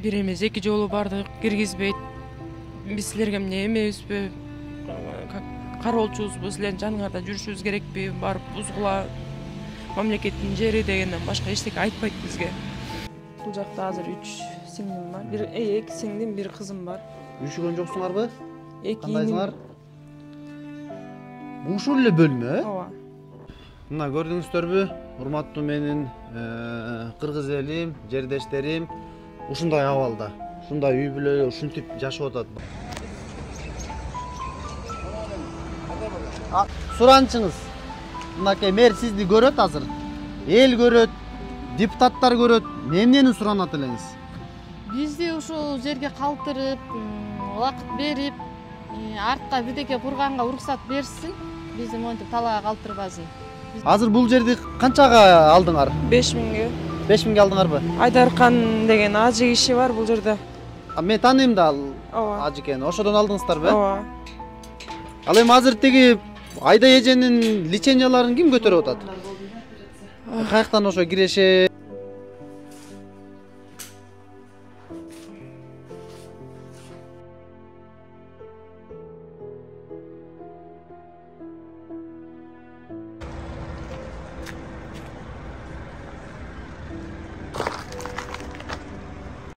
Bir emez, iki jolu bardык, киргизбейт. Биз силерге эмне эмеспи? Кароолчубузбу, силердин жаныңарда жүрүшүбүз керекпи? Барып бузгула мамлекеттин жери дегенден башка эчтеке айтпайт бизге. Бул жакта азыр 3 сиңдим бар. Бир 2 сиңдим, бир кызым бар. Үйшүгөн жоксуңарбы? Кандайсыңар? Бул ушул эле бөлмө? Ооба. Мына көрдүңүздөрбү? Урматтуу менин кыргыз элим, жердештерим ушундай абалда. Ушундай үй бүлө ушинтип жашап атат. Суранчыңыз. Мынакей мэр сизди көрөт азыр. Эл көрөт, депутаттар көрөт. Эмнени суранат элеңиз? Бизди ушул жерге калтырып, убакыт берип, артка бирдеке курганга уруксат берсин. Бизди монтип талаага калтырбасын. Азыр бул жерди канчага алдыңар? 5000ге. 5000ге алдыңарбы? Айдаркан деген ажы киши бар бул жерде. Мен тааныйм да ал Ооба. ажы экенин. Ошодон алдыңыздарбы? Ооба. Ал эми азыр тиги Айда эженин лицензияларын ким көтөрүп атат? Каяктан ошо киреше?